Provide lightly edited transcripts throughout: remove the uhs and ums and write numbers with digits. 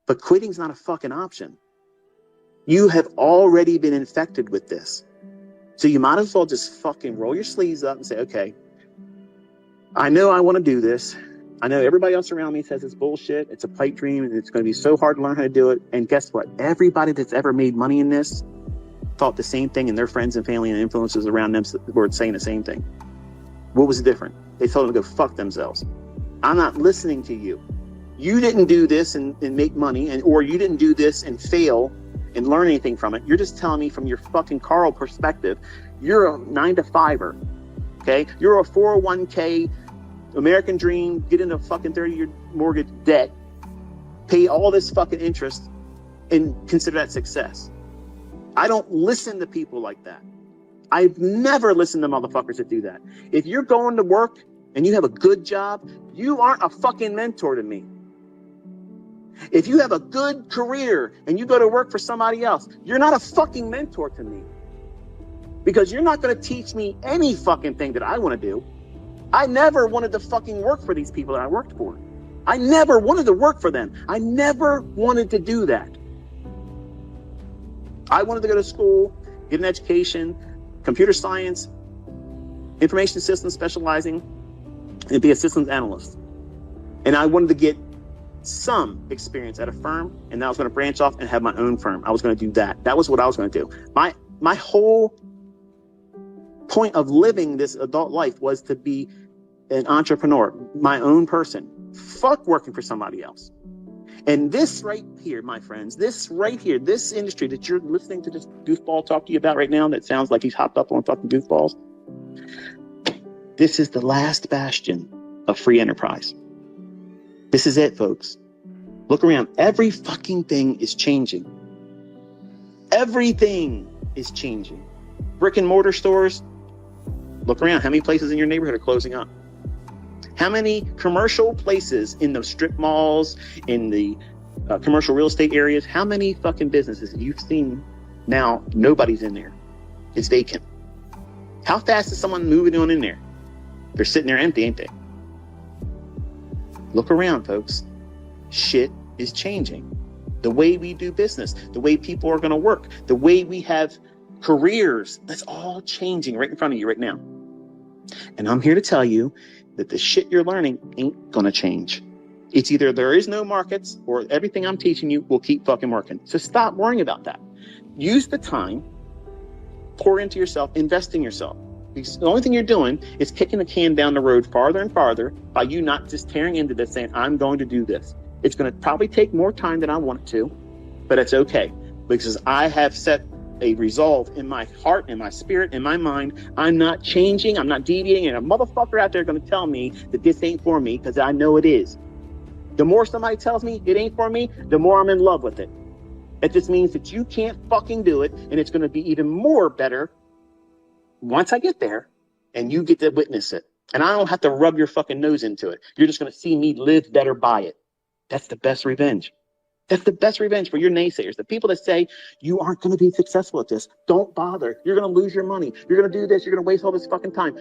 But quitting's not a fucking option. You have already been infected with this. So you might as well just fucking roll your sleeves up and say, okay, I know I want to do this. I know everybody else around me says it's bullshit. It's a pipe dream and it's going to be so hard to learn how to do it. And guess what? Everybody that's ever made money in this thought the same thing, and their friends and family and influences around them were saying the same thing. What was different? They told them to go fuck themselves. I'm not listening to you. You didn't do this and make money, or you didn't do this and fail and learn anything from it. You're just telling me from your fucking Carl perspective, you're a 9-to-5er, okay? You're a 401k, American dream, get into a fucking 30-year mortgage debt, pay all this fucking interest, and consider that success. I don't listen to people like that. I've never listened to motherfuckers that do that. If you're going to work and you have a good job, you aren't a fucking mentor to me. If you have a good career and you go to work for somebody else, you're not a fucking mentor to me. Because you're not going to teach me any fucking thing that I want to do. I never wanted to fucking work for these people that I worked for. I never wanted to work for them. I never wanted to do that. I wanted to go to school, get an education, computer science, information systems specializing, and be a systems analyst. And I wanted to get some experience at a firm, and then I was going to branch off and have my own firm. I was going to do that. That was what I was going to do. My whole point of living this adult life was to be an entrepreneur, my own person. Fuck working for somebody else. And this right here, my friends, this right here, this industry that you're listening to this goofball talk to you about right now, that sounds like he's hopped up on fucking goofballs. This is the last bastion of free enterprise. This is it, folks. Look around. Every fucking thing is changing. Everything is changing. Brick and mortar stores. Look around. How many places in your neighborhood are closing up? How many commercial places in the strip malls, in the commercial real estate areas, how many fucking businesses you've seen now, nobody's in there? It's vacant. How fast is someone moving on in there? They're sitting there empty, ain't they? Look around, folks. Shit is changing. The way we do business, the way people are going to work, the way we have careers, that's all changing right in front of you right now. And I'm here to tell you that the shit you're learning ain't gonna change. It's either there is no markets or everything I'm teaching you will keep fucking working. So stop worrying about that. Use the time, pour into yourself, invest in yourself. Because the only thing you're doing is kicking the can down the road farther and farther by you not just tearing into this saying, I'm going to do this. It's going to probably take more time than I want it to, but it's okay because I have set a resolve in my heart, in my spirit, in my mind. I'm not changing. I'm not deviating. And a motherfucker out there going to tell me that this ain't for me because I know it is. The more somebody tells me it ain't for me, the more I'm in love with it. It just means that you can't fucking do it. And it's going to be even more better once I get there and you get to witness it. And I don't have to rub your fucking nose into it. You're just going to see me live better by it. That's the best revenge. That's the best revenge for your naysayers. The people that say you aren't going to be successful at this. Don't bother. You're going to lose your money. You're going to do this. You're going to waste all this fucking time.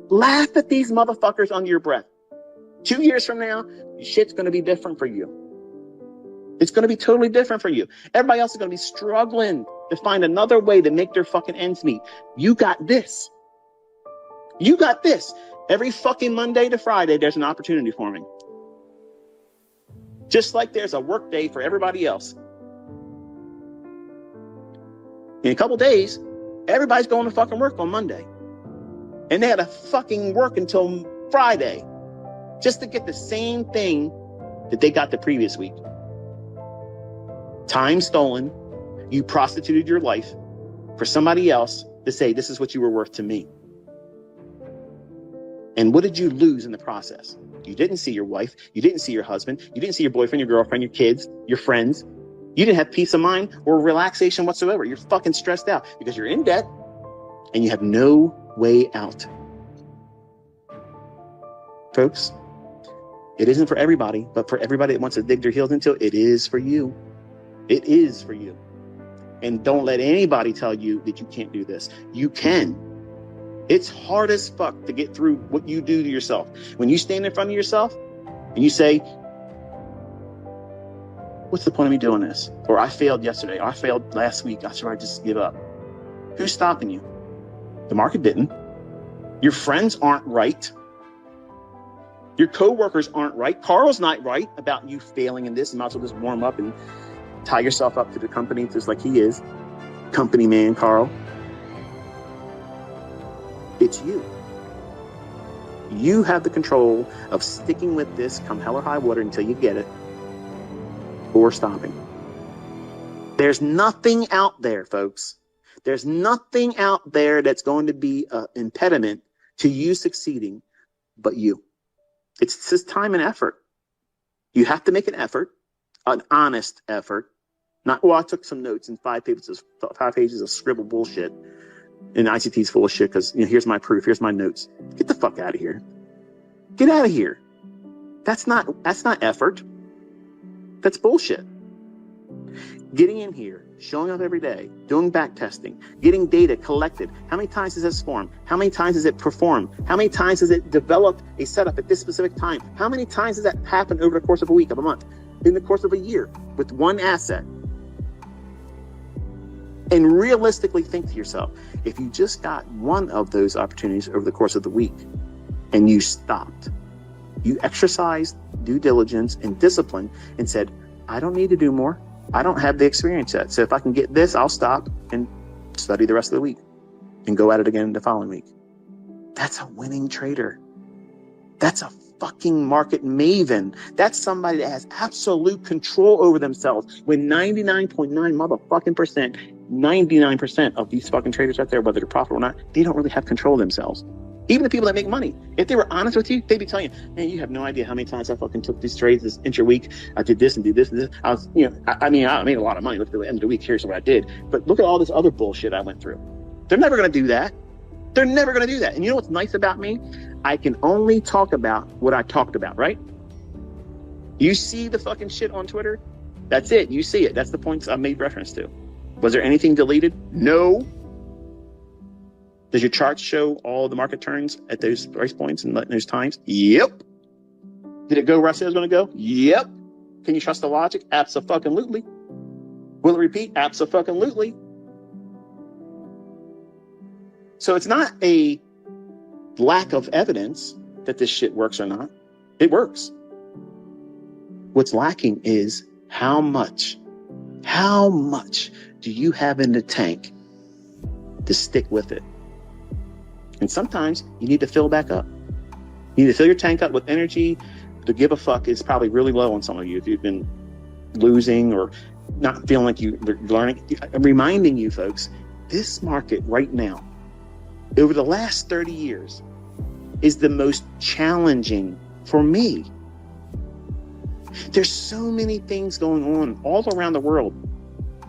Laugh at these motherfuckers under your breath. 2 years from now, shit's going to be different for you. It's going to be totally different for you. Everybody else is going to be struggling to find another way to make their fucking ends meet. You got this. You got this. Every fucking Monday to Friday, there's an opportunity for me. Just like there's a work day for everybody else. In a couple days, everybody's going to fucking work on Monday. And they had to fucking work until Friday just to get the same thing that they got the previous week. Time stolen. You prostituted your life for somebody else to say, this is what you were worth to me. And what did you lose in the process? You didn't see your wife. You didn't see your husband. You didn't see your boyfriend, your girlfriend, your kids, your friends. You didn't have peace of mind or relaxation whatsoever. You're fucking stressed out because you're in debt and you have no way out. Folks, it isn't for everybody, but for everybody that wants to dig their heels into it, it is for you. It is for you. And don't let anybody tell you that you can't do this. You can. It's hard as fuck to get through what you do to yourself. When you stand in front of yourself and you say, what's the point of me doing this? Or I failed yesterday, or I failed last week, I should just give up. Who's stopping you? The market didn't. Your friends aren't right. Your co-workers aren't right. Carl's not right about you failing in this. You might as well just warm up and tie yourself up to the company just like he is. Company man, Carl. It's you. You have the control of sticking with this come hell or high water until you get it, or stopping. There's nothing out there, folks. There's nothing out there that's going to be an impediment to you succeeding but you. It's just time and effort. You have to make an effort, an honest effort. Not, well, I took some notes in 5 pages of scribble bullshit. And ICT is full of shit because, here's my proof, here's my notes. Get the fuck out of here. Get out of here. That's not effort. That's bullshit. Getting in here, showing up every day, doing back testing, getting data collected. How many times has this formed? How many times has it performed? How many times has it developed a setup at this specific time? How many times has that happened over the course of a week, of a month, in the course of a year with one asset? And realistically think to yourself, if you just got one of those opportunities over the course of the week and you stopped, you exercised due diligence and discipline and said, I don't need to do more. I don't have the experience yet. So if I can get this, I'll stop and study the rest of the week and go at it again the following week. That's a winning trader. That's a fucking market maven. That's somebody that has absolute control over themselves. When 99.9 motherfucking percent, 99% of these fucking traders out there, whether they're profitable or not, they don't really have control of themselves. Even the people that make money, if they were honest with you, they'd be telling you, man, you have no idea how many times I fucking took these trades this intra-week. I did this and did this and this. I was, I made a lot of money. Look at the end of the week. Here's what I did. But look at all this other bullshit I went through. They're never going to do that. They're never going to do that. And you know what's nice about me? I can only talk about what I talked about, right? You see the fucking shit on Twitter? That's it. You see it. That's the points I made reference to. Was there anything deleted? No. Does your chart show all the market turns at those price points and those times? Yep. Did it go where I said it was going to go? Yep. Can you trust the logic? Abso-fucking-lutely. Will it repeat? Abso-fucking-lutely. So it's not a lack of evidence that this shit works or not. It works. What's lacking is how much do you have in the tank to stick with it? And sometimes you need to fill back up. You need to fill your tank up with energy. To give a fuck is probably really low on some of you if you've been losing or not feeling like you're learning. I'm reminding you folks, this market right now, over the last 30 years, is the most challenging for me. There's so many things going on all around the world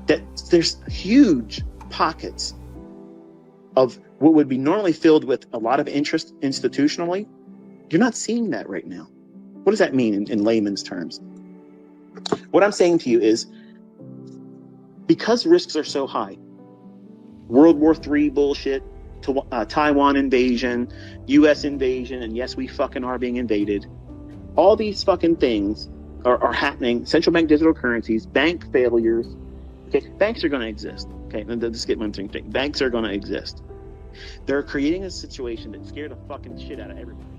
that there's huge pockets of what would be normally filled with a lot of interest institutionally. You're not seeing that right now. What does that mean in layman's terms? What I'm saying to you is, because risks are so high, World War III bullshit, Taiwan invasion, US invasion, and yes, we fucking are being invaded. All these fucking things are happening. Central bank digital currencies, bank failures. Okay, banks are going to exist. Okay, let's get one thing. Banks are going to exist. They're creating a situation that scared the fucking shit out of everybody.